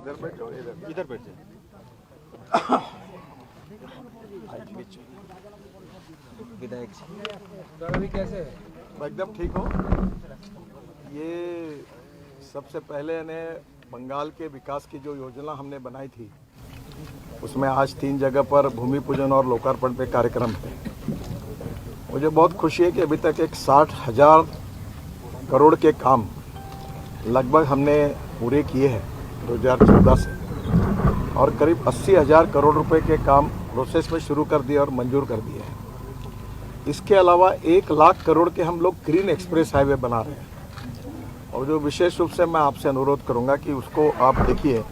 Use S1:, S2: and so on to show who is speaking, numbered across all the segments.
S1: इधर बैठ जाओ,
S2: इधर बैठ जाए। विधायक जी
S3: कैसे
S1: मैं एकदम ठीक हूँ। ये सबसे पहले ने बंगाल के विकास की जो योजना हमने बनाई थी उसमें आज 3 जगह पर भूमि पूजन और लोकार्पण पे कार्यक्रम है। मुझे बहुत खुशी है कि अभी तक एक 60,000 करोड़ के काम लगभग हमने पूरे किए हैं 2014 से, और करीब 80,000 करोड़ रुपए के काम प्रोसेस में शुरू कर दिए और मंजूर कर दिए हैं। इसके अलावा 1 लाख करोड़ के हम लोग ग्रीन एक्सप्रेस हाईवे बना रहे हैं, और जो विशेष रूप से मैं आपसे अनुरोध करूंगा कि उसको आप देखिए।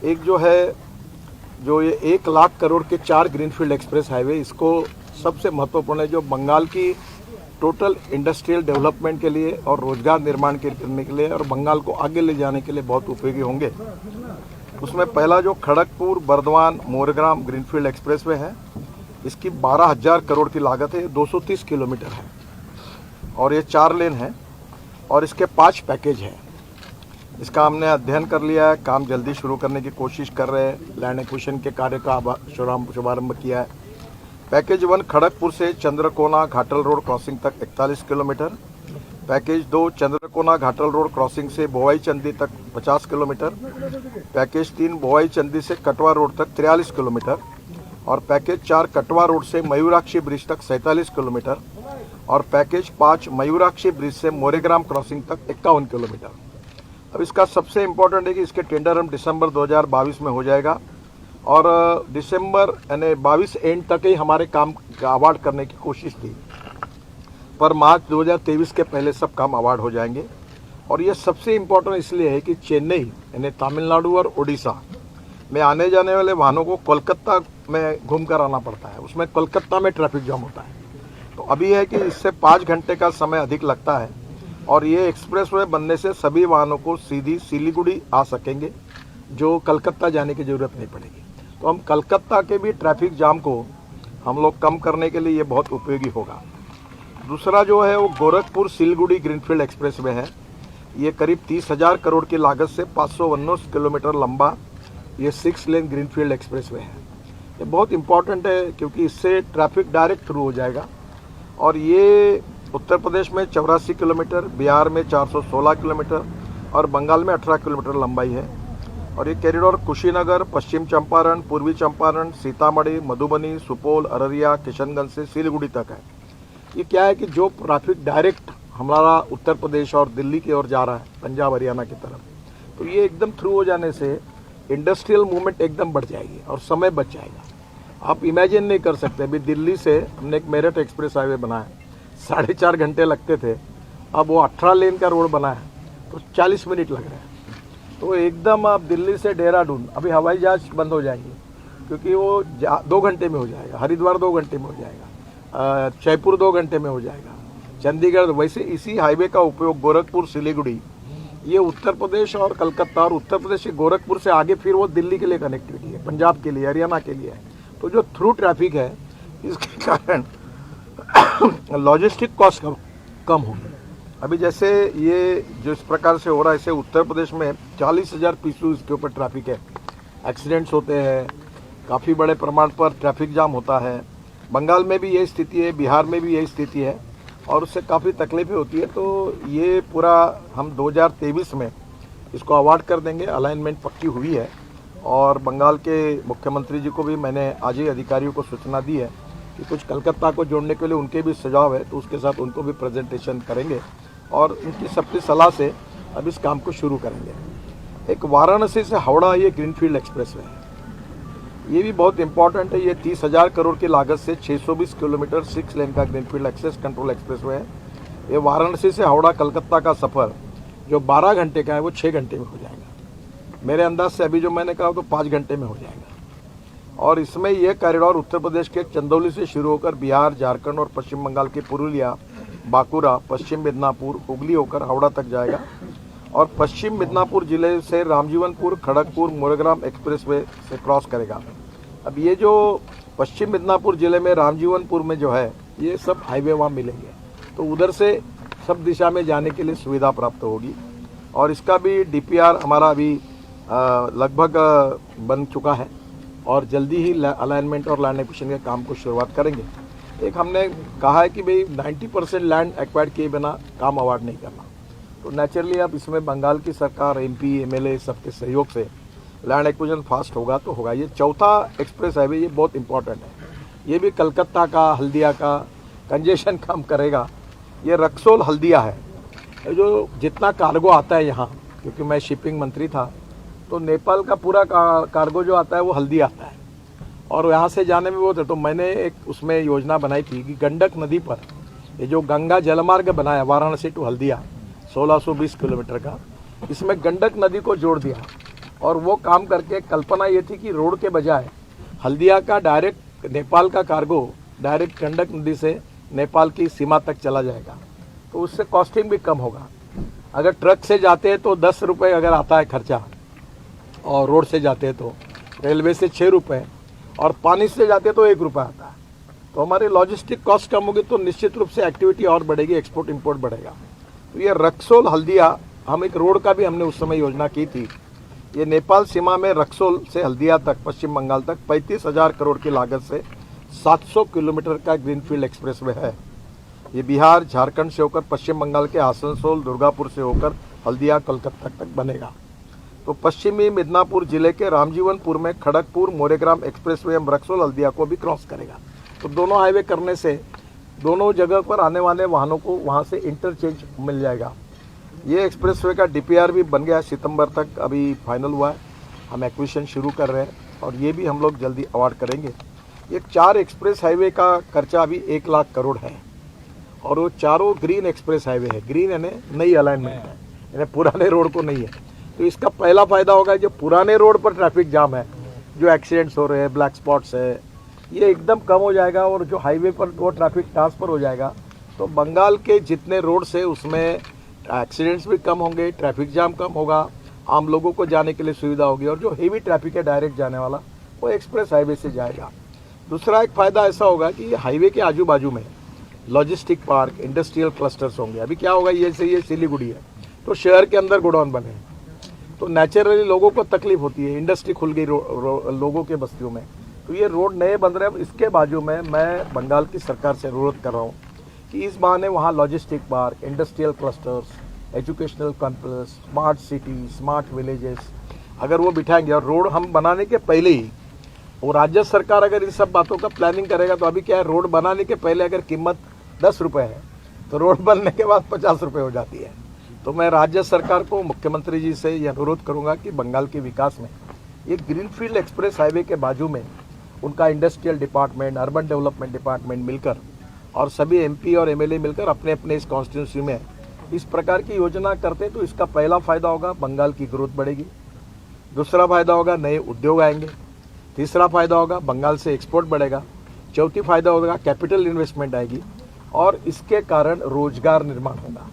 S1: एक जो है जो ये 1 लाख करोड़ के 4 ग्रीनफील्ड एक्सप्रेस हाईवे, इसको सबसे महत्वपूर्ण है जो बंगाल की टोटल इंडस्ट्रियल डेवलपमेंट के लिए और रोजगार निर्माण करने के लिए और बंगाल को आगे ले जाने के लिए बहुत उपयोगी होंगे। उसमें पहला जो खड़गपुर बर्दवान मोरग्राम ग्रीनफील्ड एक्सप्रेसवे है, इसकी 12,000 करोड़ की लागत है। 230 किलोमीटर है और ये 4 लेन है और इसके 5 पैकेज हैं। इसका हमने अध्ययन कर लिया है, काम जल्दी शुरू करने की कोशिश कर रहे हैं। लैंड एक्विजिशन के कार्य का शुभारंभ किया है। पैकेज 1 खड़गपुर से चंद्रकोना घाटल रोड क्रॉसिंग तक 41 kilometre. Package 2 Chandrakona Ghatal road crossing से बोवाई चंदी तक 50 किलोमीटर। पैकेज 3 बोवाई चंदी से कटवा रोड तक 43 किलोमीटर। और पैकेज 4 कटवा रोड से मयूराक्षी ब्रिज तक 47 किलोमीटर। और पैकेज 5 मयूराक्षी ब्रिज से मोरेग्राम क्रॉसिंग तक 51 किलोमीटर। अब इसका सबसे इम्पोर्टेंट है कि इसके टेंडर हम दिसंबर 2022 में हो जाएगा, और दिसंबर यानी 22 एंड तक ही हमारे काम का अवार्ड करने की कोशिश थी, पर मार्च 2023 के पहले सब काम अवार्ड हो जाएंगे। और ये सबसे इम्पोर्टेंट इसलिए है कि चेन्नई यानी तमिलनाडु और उड़ीसा में आने जाने वाले वाहनों को कोलकाता में घूम कर आना पड़ता है। उसमें कोलकाता में ट्रैफिक जाम होता है। तो अभी है कि इससे 5 घंटे का समय अधिक लगता है, और ये एक्सप्रेसवे बनने से सभी वाहनों को सीधी सिलीगुड़ी आ सकेंगे, जो कलकत्ता जाने की जरूरत नहीं पड़ेगी। तो हम कलकत्ता के भी ट्रैफिक जाम को हम लोग कम करने के लिए ये बहुत उपयोगी होगा। दूसरा जो है वो गोरखपुर सिलीगुड़ी ग्रीनफील्ड एक्सप्रेसवे है। ये करीब 30,000 करोड़ की लागत से 519 किलोमीटर लंबा ये 6 लेन ग्रीनफील्ड एक्सप्रेसवे है। ये बहुत इंपॉर्टेंट है क्योंकि इससे ट्रैफिक डायरेक्ट थ्रू हो जाएगा, और ये उत्तर प्रदेश में 84 किलोमीटर, बिहार में 416 किलोमीटर और बंगाल में 18 किलोमीटर लंबाई है। और ये कॉरिडोर कुशीनगर, पश्चिम चंपारण, पूर्वी चंपारण, सीतामढ़ी, मधुबनी, सुपौल, अररिया, किशनगंज से सिलीगुड़ी तक है। ये क्या है कि जो ट्रैफिक डायरेक्ट हमारा उत्तर प्रदेश और दिल्ली की ओर जा रहा है, पंजाब हरियाणा की तरफ, तो ये एकदम थ्रू हो जाने से इंडस्ट्रियल मूवमेंट एकदम बढ़ जाएगी और समय बच जाएगा। आप इमेजिन नहीं कर सकते, अभी दिल्ली से हमने एक मेरठ एक्सप्रेस हाईवे बनाया, 4.5 घंटे लगते थे, अब वो 18 लेन का रोड बना है तो 40 मिनट लग रहे हैं। तो एकदम आप दिल्ली से देहरादून, अभी हवाई जहाज बंद हो जाएंगे क्योंकि वो 2 घंटे में हो जाएगा, हरिद्वार 2 घंटे में हो जाएगा, जयपुर 2 घंटे में हो जाएगा, चंडीगढ़। वैसे इसी हाईवे का उपयोग गोरखपुर सिलीगुड़ी, ये उत्तर प्रदेश और कलकत्ता, और उत्तर प्रदेश से गोरखपुर से आगे फिर वो दिल्ली के लिए कनेक्टिविटी है, पंजाब के लिए, हरियाणा के लिए है। तो जो थ्रू ट्रैफिक है इसके कारण लॉजिस्टिक कॉस्ट कम होगी। अभी जैसे ये जो इस प्रकार से हो रहा है, इसे उत्तर प्रदेश में 40,000 पीसू इसके ऊपर ट्रैफिक है, एक्सीडेंट्स होते हैं, काफ़ी बड़े प्रमाण पर ट्रैफिक जाम होता है। बंगाल में भी यही स्थिति है, बिहार में भी यही स्थिति है, और उससे काफ़ी तकलीफें होती है। तो ये पूरा हम 2023 में इसको अवार्ड कर देंगे, अलाइनमेंट पक्की हुई है, और बंगाल के मुख्यमंत्री जी को भी मैंने आज ही अधिकारियों को सूचना दी है कि कुछ कलकत्ता को जोड़ने के लिए उनके भी सुझाव है, तो उसके साथ उनको भी प्रेजेंटेशन करेंगे और उनकी सबकी सलाह से अब इस काम को शुरू करेंगे। एक वाराणसी से हावड़ा ये ग्रीनफील्ड एक्सप्रेसवे है, ये भी बहुत इंपॉर्टेंट है। ये 30,000 करोड़ की लागत से 620 किलोमीटर 6 लेन का ग्रीनफील्ड एक्सेस कंट्रोल एक्सप्रेसवे है। ये वाराणसी से हावड़ा कलकत्ता का सफ़र जो 12 घंटे का है वो 6 घंटे में हो जाएगा। मेरे अंदाज से अभी जो मैंने कहा तो 5 घंटे में हो जाएगा। और इसमें यह कॉरिडोर उत्तर प्रदेश के चंदौली से शुरू होकर बिहार, झारखंड और पश्चिम बंगाल के पुरुलिया, बांकुरा, पश्चिम मिदनापुर, हुगली होकर हावड़ा तक जाएगा, और पश्चिम मिदनापुर जिले से रामजीवनपुर, खड़गपुर, मोरेग्राम एक्सप्रेसवे से क्रॉस करेगा। अब ये जो पश्चिम मिदनापुर जिले में रामजीवनपुर में जो है, ये सब हाईवे वहाँ मिलेंगे, तो उधर से सब दिशा में जाने के लिए सुविधा प्राप्त होगी। और इसका भी डीपीआर हमारा अभी लगभग बन चुका है और जल्दी ही अलाइनमेंट और लैंड एक्विजिशन के काम को शुरुआत करेंगे। एक हमने कहा है कि भाई 90% लैंड एक्वायर्ड किए बिना काम अवार्ड नहीं करना, तो नेचुरली अब इसमें बंगाल की सरकार, एमपी, एमएलए सबके सहयोग से लैंड एक्विजिशन फास्ट होगा तो होगा। ये चौथा एक्सप्रेस हाईवे, ये बहुत इंपॉर्टेंट है। ये भी कलकत्ता का, हल्दिया का कंजेशन कम करेगा। ये रक्सौल हल्दिया है, जो जितना कार्गो आता है यहाँ, क्योंकि मैं शिपिंग मंत्री था, तो नेपाल का पूरा कार्गो जो आता है वो हल्दी आता है और यहाँ से जाने में बहुत है। तो मैंने एक उसमें योजना बनाई थी कि गंडक नदी पर ये जो गंगा जलमार्ग बनाया वाराणसी टू हल्दिया 1620 किलोमीटर का, इसमें गंडक नदी को जोड़ दिया और वो काम करके कल्पना ये थी कि रोड के बजाय हल्दिया का डायरेक्ट नेपाल का कार्गो डायरेक्ट गंडक नदी से नेपाल की सीमा तक चला जाएगा, तो उससे कॉस्टिंग भी कम होगा। अगर ट्रक से जाते हैं तो 10 रुपये अगर आता है खर्चा, और रोड से जाते हैं तो रेलवे से 6 रुपये, और पानी से जाते तो 1 रुपये आता है। तो हमारी लॉजिस्टिक कॉस्ट कम होगी तो निश्चित रूप से एक्टिविटी और बढ़ेगी, एक्सपोर्ट इंपोर्ट बढ़ेगा। तो ये रक्सौल हल्दिया, हम एक रोड का भी हमने उस समय योजना की थी। ये नेपाल सीमा में रक्सौल से हल्दिया तक, पश्चिम बंगाल तक 35,000 करोड़ की लागत से 700 किलोमीटर का ग्रीनफील्ड एक्सप्रेसवे है। ये बिहार, झारखंड से होकर पश्चिम बंगाल के आसनसोल, दुर्गापुर से होकर हल्दिया, कोलकाता तक बनेगा। तो पश्चिमी मिदनापुर जिले के रामजीवनपुर में खड़गपुर मोरेग्राम एक्सप्रेसवे हम रक्सौल हल्दिया को भी क्रॉस करेगा। तो दोनों हाईवे करने से दोनों जगह पर आने वाले वाहनों को वहां से इंटरचेंज मिल जाएगा। ये एक्सप्रेसवे का डीपीआर भी बन गया, सितंबर तक अभी फाइनल हुआ है। हम एक्विजिशन शुरू कर रहे हैं और ये भी हम लोग जल्दी अवार्ड करेंगे। ये 4 एक्सप्रेस हाईवे का खर्चा अभी 1 लाख करोड़ है और वो चारों ग्रीन एक्सप्रेस हाईवे है। ग्रीन यानी नई अलाइनमेंट है, यानी पुराने रोड को नहीं है। तो इसका पहला फायदा होगा, जो पुराने रोड पर ट्रैफिक जाम है, जो एक्सीडेंट्स हो रहे हैं, ब्लैक स्पॉट्स है, ये एकदम कम हो जाएगा और जो हाईवे पर वो ट्रैफिक ट्रांसफर हो जाएगा। तो बंगाल के जितने रोड से उसमें एक्सीडेंट्स भी कम होंगे, ट्रैफिक जाम कम होगा, आम लोगों को जाने के लिए सुविधा होगी और जो हेवी ट्रैफिक है डायरेक्ट जाने वाला वो एक्सप्रेस हाईवे से जाएगा। दूसरा एक फ़ायदा ऐसा होगा कि हाईवे के आजू बाजू में लॉजिस्टिक पार्क, इंडस्ट्रियल क्लस्टर्स होंगे। अभी क्या होगा, ये सिलीगुड़ी है तो शहर के अंदर गोडाउन बने, तो नेचुरली लोगों को तकलीफ होती है, इंडस्ट्री खुल गई लोगों के बस्तियों में। तो ये रोड नए बन रहे हैं। इसके बाजू में मैं बंगाल की सरकार से अनुरोध कर रहा हूँ कि इस बहाने वहाँ logistic park, industrial clusters, educational campus, smart city, smart villages अगर वो बिठाएंगे और रोड हम बनाने के पहले ही, और राज्य सरकार अगर इन सब बातों का प्लानिंग करेगा, तो अभी क्या है, रोड बनाने के पहले अगर कीमत 10 रुपये है तो रोड बनने के बाद 50 रुपये हो जाती है। तो मैं राज्य सरकार को, मुख्यमंत्री जी से ये अनुरोध करूंगा कि बंगाल के विकास में ये ग्रीनफील्ड एक्सप्रेस हाईवे के बाजू में उनका industrial department, urban development department मिलकर और सभी एमपी और एमएलए मिलकर अपने अपने इस कॉन्स्टिट्यूंसी में इस प्रकार की योजना करते, तो इसका पहला फायदा होगा बंगाल की ग्रोथ बढ़ेगी। दूसरा फायदा होगा नए उद्योग आएंगे। तीसरा फायदा होगा बंगाल से एक्सपोर्ट बढ़ेगा। चौथी फायदा होगा कैपिटल इन्वेस्टमेंट आएगी और इसके कारण रोजगार निर्माण होगा,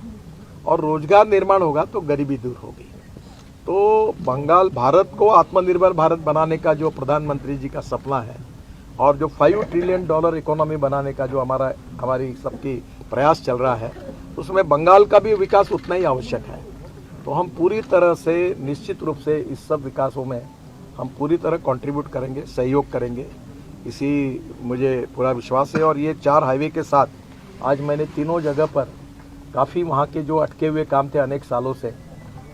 S1: और रोजगार निर्माण होगा तो गरीबी दूर होगी। तो बंगाल, भारत को आत्मनिर्भर भारत बनाने का जो प्रधानमंत्री जी का सपना है और जो $5 ट्रिलियन इकोनॉमी बनाने का जो हमारी सबकी प्रयास चल रहा है, उसमें बंगाल का भी विकास उतना ही आवश्यक है। तो हम पूरी तरह से, निश्चित रूप से इस सब विकासों में हम पूरी तरह कंट्रीब्यूट करेंगे, सहयोग करेंगे, इसी मुझे पूरा विश्वास है। और ये 4 हाईवे के साथ आज मैंने तीनों जगह पर काफ़ी वहाँ के जो अटके हुए काम थे अनेक सालों से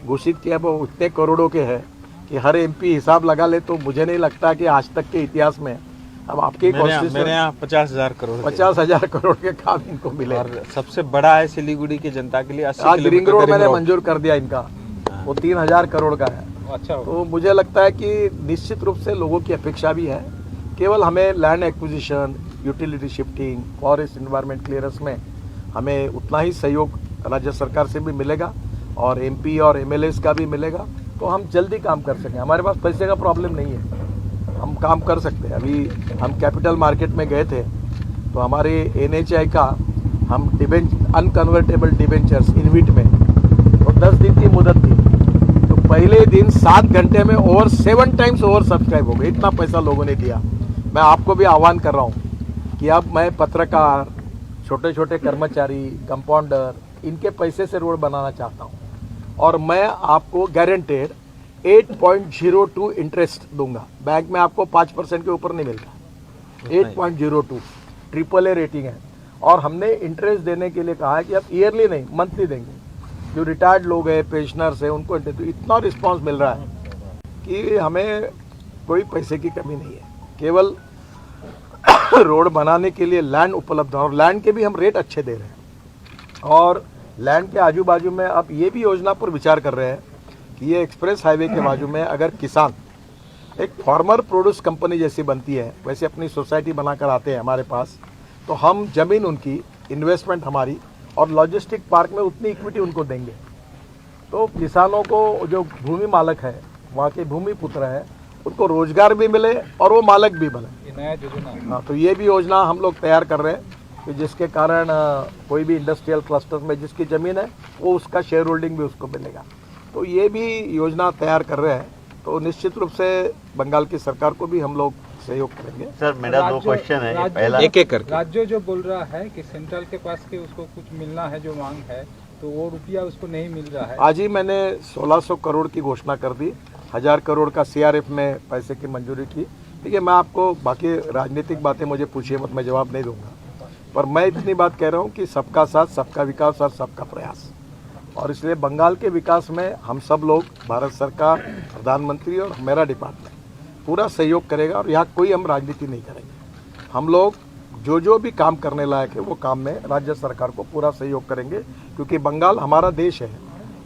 S1: घोषित किया, वो उतने करोड़ों के हैं कि हर एमपी हिसाब लगा ले तो मुझे नहीं लगता कि आज तक के इतिहास में अब आपके
S2: मेरे यहाँ 50,000 करोड़
S1: 50,000 करोड़ के काम इनको मिले।
S2: और सबसे बड़ा है सिलीगुड़ी की जनता के लिए 80
S1: आज रिंग
S2: किलोमीटर
S1: रोड मैंने मंजूर कर दिया इनका, वो 3,000 करोड़ का है।
S2: अच्छा,
S1: तो मुझे लगता है कि निश्चित रूप से लोगों की अपेक्षा भी है, केवल हमें land acquisition, utility shifting, forest environment clearance में हमें उतना ही सहयोग राज्य सरकार से भी मिलेगा और एमपी और एमएलए का भी मिलेगा, तो हम जल्दी काम कर सकें। हमारे पास पैसे का प्रॉब्लम नहीं है, हम काम कर सकते हैं। अभी हम कैपिटल मार्केट में गए थे तो हमारे NHAI का हम अनकन्वर्टेबल डिबेंचर्स इनविट में, तो 10 दिन की मुदत थी, तो पहले दिन 7 घंटे में 7 टाइम्स ओवर सब्सक्राइब हो गए, इतना पैसा लोगों ने दिया। मैं आपको भी आह्वान कर रहा हूँ कि अब मैं पत्रकार, छोटे छोटे कर्मचारी, कंपाउंडर, इनके पैसे से रोड बनाना चाहता हूँ और मैं आपको गारंटेड 8.02 इंटरेस्ट दूंगा। बैंक में आपको 5% के ऊपर नहीं मिलता। 8.02 AAA रेटिंग है। और हमने इंटरेस्ट देने के लिए कहा है कि आप ईयरली नहीं, मंथली देंगे। जो रिटायर्ड लोग हैं, पेंशनर्स हैं, उनको तो इतना रिस्पांस मिल रहा है कि हमें कोई पैसे की कमी नहीं है। केवल रोड बनाने के लिए लैंड उपलब्ध है और लैंड के भी हम रेट अच्छे दे रहे हैं। और लैंड के आजू बाजू में आप ये भी योजना पर विचार कर रहे हैं कि ये एक्सप्रेस हाईवे के बाजू में अगर किसान एक फार्मर प्रोड्यूस कंपनी जैसी बनती है, वैसे अपनी सोसाइटी बनाकर आते हैं हमारे पास, तो हम जमीन उनकी, इन्वेस्टमेंट हमारी और लॉजिस्टिक पार्क में उतनी इक्विटी उनको देंगे। तो किसानों को, जो भूमि मालक है, वहाँ के भूमि पुत्र है, उनको रोजगार भी मिले और वो मालक भी बने। हाँ, तो ये भी योजना हम लोग तैयार कर रहे हैं कि जिसके कारण कोई भी इंडस्ट्रियल क्लस्टर्स में जिसकी ज़मीन है वो उसका शेयर होल्डिंग भी उसको मिलेगा। तो ये भी योजना तैयार कर रहे हैं। तो निश्चित रूप से बंगाल की सरकार को भी हम लोग सहयोग करेंगे।
S3: सर, मेरा दो क्वेश्चन है। पहला,
S2: एक एक करके।
S4: राज्य जो बोल रहा है कि सेंट्रल के पास के उसको कुछ मिलना है, जो मांग है, तो वो रुपया उसको नहीं मिल रहा है।
S1: आज ही मैंने 1600 करोड़ की घोषणा कर दी, 1000 करोड़ का CRF में पैसे की मंजूरी की। ठीक है, मैं आपको बाकी राजनीतिक बातें मुझे पूछिए मत, मैं जवाब नहीं दूंगा। पर मैं इतनी बात कह रहा हूँ कि सबका साथ, सबका विकास और सबका प्रयास। और इसलिए बंगाल के विकास में हम सब लोग, भारत सरकार, प्रधानमंत्री और मेरा डिपार्टमेंट पूरा सहयोग करेगा। और यहाँ कोई हम राजनीति नहीं करेंगे। हम लोग जो भी काम करने लायक है वो काम में राज्य सरकार को पूरा सहयोग करेंगे, क्योंकि बंगाल हमारा देश है,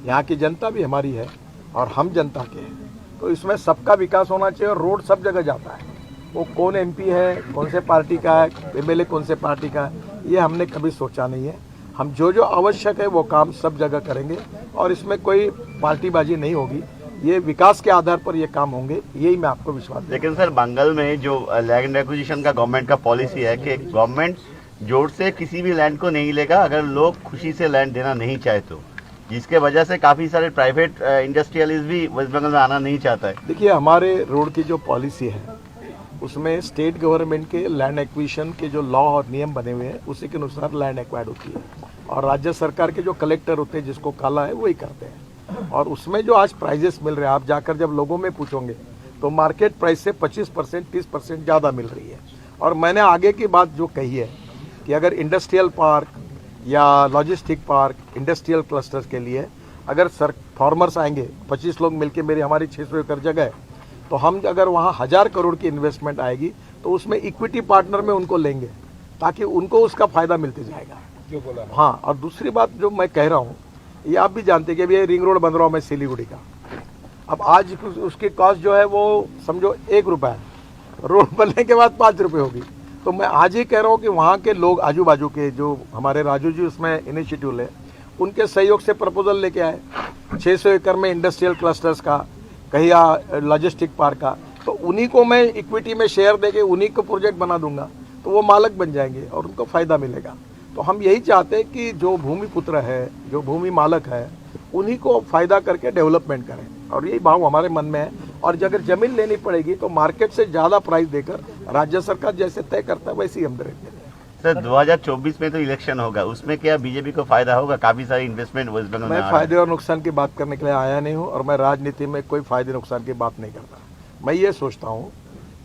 S1: यहाँ की जनता भी हमारी है और हम जनता के हैं। तो इसमें सबका विकास होना चाहिए। और रोड सब जगह जाता है, वो कौन MP है, कौन से पार्टी का है, MLA कौन से पार्टी का है, ये हमने कभी सोचा नहीं है। हम जो आवश्यक है वो काम सब जगह करेंगे और इसमें कोई पार्टीबाजी नहीं होगी। ये विकास के आधार पर ये काम होंगे, यही मैं आपको विश्वास देता हूं।
S3: लेकिन सर, बंगाल में जो लैंड एक्विजिशन का गवर्नमेंट का पॉलिसी है कि गवर्नमेंट जोर से किसी भी लैंड को नहीं लेगा अगर लोग खुशी से लैंड देना नहीं चाहे तो, जिसके वजह से काफी सारे प्राइवेट इंडस्ट्रियलिस्ट भी वेस्ट बंगाल में आना नहीं चाहता है।
S1: देखिए, हमारे रोड की जो पॉलिसी है उसमें स्टेट गवर्नमेंट के लैंड एक्विजिशन के जो लॉ और नियम बने हुए हैं उसी के अनुसार लैंड एक्वायर्ड होती है। और राज्य सरकार के जो कलेक्टर होते हैं, जिसको काला है, वही करते हैं। और उसमें जो आज प्राइजेस मिल रहे हैं, आप जाकर जब लोगों में पूछोगे तो मार्केट प्राइस से 25% 30% ज़्यादा मिल रही है। और मैंने आगे की बात जो कही है कि अगर इंडस्ट्रियल पार्क या लॉजिस्टिक पार्क, इंडस्ट्रियल क्लस्टर्स के लिए अगर फार्मर्स आएंगे, 25 लोग मिलकर, मेरी हमारी 600 एकड़ जगह है, तो हम अगर वहाँ 1000 करोड़ की इन्वेस्टमेंट आएगी तो उसमें इक्विटी पार्टनर में उनको लेंगे, ताकि उनको उसका फायदा मिलते जाएगा।
S4: जो बोला।
S1: हाँ, और दूसरी बात जो मैं कह रहा हूँ, ये आप भी जानते हैं कि अभी ये रिंग रोड बन रहा हूँ मैं सिलीगुड़ी का। अब आज उसकी कॉस्ट जो है वो समझो 1 रुपया है, रोड बनने के बाद 5 रुपये होगी। तो मैं आज ही कह रहा हूँ कि वहाँ के लोग, आजू बाजू के, जो हमारे राजू जी उसमें इनिशिएटिव ले, उनके सहयोग से प्रपोजल लेके आए 600 एकड़ में इंडस्ट्रियल क्लस्टर्स का, कहीं लॉजिस्टिक पार्क का, तो उन्हीं को मैं इक्विटी में शेयर देके उन्हीं को प्रोजेक्ट बना दूंगा, तो वो मालक बन जाएंगे और उनको फायदा मिलेगा। तो हम यही चाहते हैं कि जो भूमि पुत्र है, जो भूमि मालक है, उन्हीं को फायदा करके डेवलपमेंट करें। और यही भाव हमारे मन में है। और अगर जमीन लेनी पड़ेगी तो मार्केट से ज़्यादा प्राइस देकर राज्य सरकार जैसे तय करता है वैसे ही हम देंगे।
S3: सर, 2024 में तो इलेक्शन होगा, उसमें क्या बीजेपी को फायदा होगा? काफी सारी इन्वेस्टमेंट वेस्ट बंगाल में।
S1: मैं फायदे और नुकसान की बात करने के लिए आया नहीं हूँ और मैं राजनीति में कोई फायदे नुकसान की बात नहीं करता। मैं ये सोचता हूँ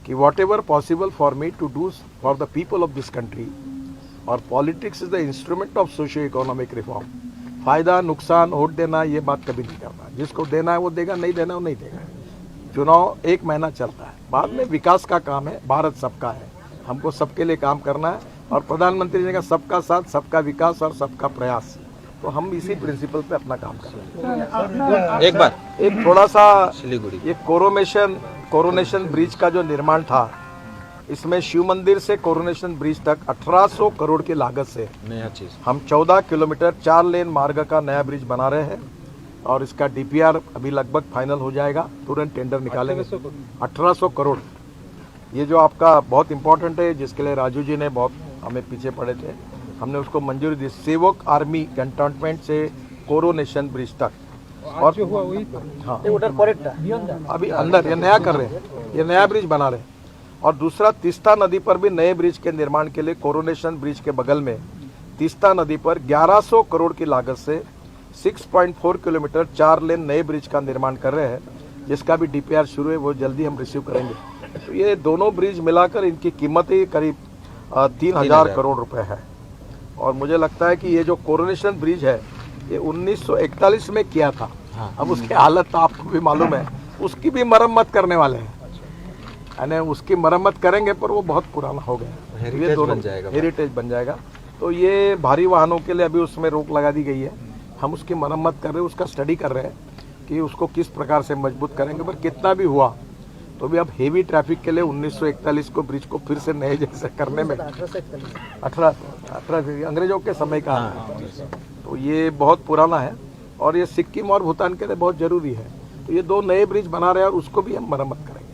S1: कि whatever possible for me to do for the people of this country, और politics is the instrument of socio economic reform. फायदा नुकसान वोट देना ये बात कभी नहीं करता। जिसको देना है वो देगा, नहीं देना वो नहीं देगा। चुनाव 1 महीना चलता है, बाद में विकास का काम है। भारत सबका है, हमको सबके लिए काम करना है। और प्रधानमंत्री ने कहा सबका साथ, सबका विकास और सबका प्रयास, तो हम इसी प्रिंसिपल पे अपना काम कर रहे हैं।
S2: एक बार
S1: एक थोड़ा सा
S2: सिलीगुड़ी
S1: ये कोरोनेशन ब्रिज का जो निर्माण था, इसमें शिव मंदिर से कोरोनेशन ब्रिज तक 1800 करोड़ की लागत से
S2: नया चीज
S1: हम 14 किलोमीटर 4 लेन मार्ग का नया ब्रिज बना रहे हैं। और इसका DPR अभी लगभग फाइनल हो जाएगा, तुरंत टेंडर निकालेंगे। 1800 करोड़, ये जो आपका बहुत इंपॉर्टेंट है, जिसके लिए राजू जी ने बहुत हमें पीछे पड़े थे, हमने उसको मंजूरी दी। सेवक आर्मी कैंटोनमेंट से कोरोनेशन ब्रिज तक। और
S4: जो हुआ वही तो।
S1: हाँ, अभी अंदर ये नया कर रहे हैं, ये नया ब्रिज बना रहे हैं। और दूसरा, तीस्ता नदी पर भी नए ब्रिज के निर्माण के लिए कोरोनेशन ब्रिज के बगल में तीस्ता नदी पर 1100 करोड़ की लागत से 6.4 किलोमीटर 4 लेन नए ब्रिज का निर्माण कर रहे हैं, जिसका भी DPR शुरू है वो जल्दी हम रिसीव करेंगे। तो ये दोनों ब्रिज मिलाकर इनकी कीमत ही करीब 3,000 करोड़ रुपए है। और मुझे लगता है कि ये जो कोरोनेशन ब्रिज है ये 1941 में किया था। अब उसकी हालत तो आपको भी मालूम है, उसकी भी मरम्मत करने वाले हैं, यानी उसकी मरम्मत करेंगे, पर वो बहुत पुराना हो गया,
S2: हेरिटेज बन जाएगा।
S1: हेरिटेज बन जाएगा। तो ये भारी वाहनों के लिए अभी उसमें रोक लगा दी गई है। हम उसकी मरम्मत कर रहे हैं, उसका स्टडी कर रहे हैं कि उसको किस प्रकार से मजबूत करेंगे। पर कितना भी हुआ तो भी अब हेवी ट्रैफिक के लिए 1941 को ब्रिज को फिर से नए जैसे करने में 18 अंग्रेजों के समय का है। तो ये बहुत पुराना है और ये सिक्किम और भूटान के लिए बहुत जरूरी है। तो ये 2 नए ब्रिज बना रहे हैं और उसको भी हम मरम्मत करेंगे।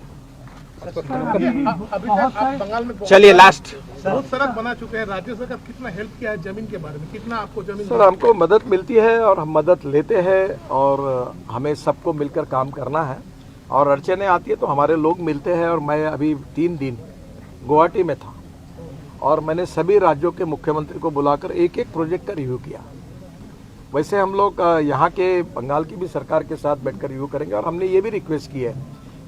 S5: अभी तक आप बंगाल में
S2: चलिए लास्ट
S5: बहुत सड़क बना चुके हैं, राज्य सरकार कितना हेल्प किया है जमीन के बारे में, कितना आपको जमीन?
S1: सर हमको मदद मिलती है और हम मदद लेते हैं और हमें सबको मिलकर काम करना है। और अड़चने आती है तो हमारे लोग मिलते हैं। और मैं अभी 3 दिन गुवाहाटी में था और मैंने सभी राज्यों के मुख्यमंत्री को बुलाकर एक एक प्रोजेक्ट का रिव्यू किया। वैसे हम लोग यहाँ के बंगाल की भी सरकार के साथ बैठकर रिव्यू करेंगे। और हमने ये भी रिक्वेस्ट की है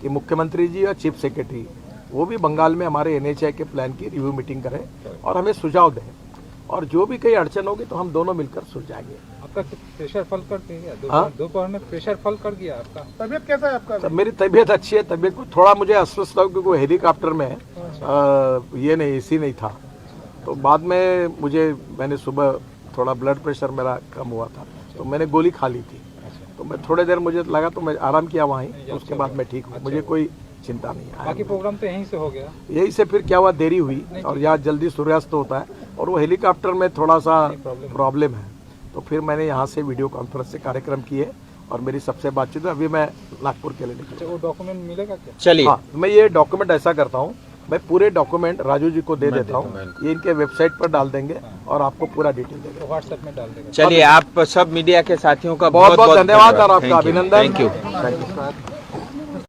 S1: कि मुख्यमंत्री जी और चीफ सेक्रेटरी वो भी बंगाल में हमारे NHAI के प्लान की रिव्यू मीटिंग करें और हमें सुझाव दें। और जो भी कहीं अड़चन होगी तो हम दोनों मिलकर सुलझाएंगे।
S4: आपका प्रेशर फल कर गया?
S1: हाँ?
S4: दोपहर में प्रेशर फल कर गया आपका?
S5: तबीयत कैसा है आपका?
S1: तो मेरी तबीयत अच्छी है। तबीयत को थोड़ा मुझे अस्वस्थ लगा क्योंकि हेलीकॉप्टर में ये नहीं AC नहीं था। तो बाद में मैंने सुबह थोड़ा ब्लड प्रेशर मेरा कम हुआ था तो मैंने गोली खा ली थी। तो मैं थोड़ी देर मुझे लगा तो मैं आराम किया वहीं, तो उसके बाद मैं ठीक हूँ। मुझे कोई चिंता नहीं है।
S4: बाकी प्रोग्राम तो यहीं से हो गया?
S1: यही से फिर क्या हुआ, देरी हुई और यहाँ जल्दी सूर्यास्त होता है और वो हेलीकॉप्टर में थोड़ा सा प्रॉब्लम है। तो फिर मैंने यहाँ से वीडियो कॉन्फ्रेंस से कार्यक्रम किए और मेरी सबसे बातचीत हुई। अभी मैं नागपुर के लिए निकला।
S4: वो डॉक्यूमेंट मिलेगा क्या?
S2: चलिए
S1: हाँ, मैं ये डॉक्यूमेंट ऐसा करता हूँ, मैं पूरे डॉक्यूमेंट राजू जी को दे देता हूँ। ये इनके वेबसाइट पर डाल देंगे और आपको पूरा डिटेल देंगे।
S4: व्हाट्सएप में डाल देगा।
S2: चलिए आप सब मीडिया के साथियों का
S1: बहुत बहुत धन्यवाद और आपका
S2: Thank you.
S1: अभिनंदन।
S2: Thank you.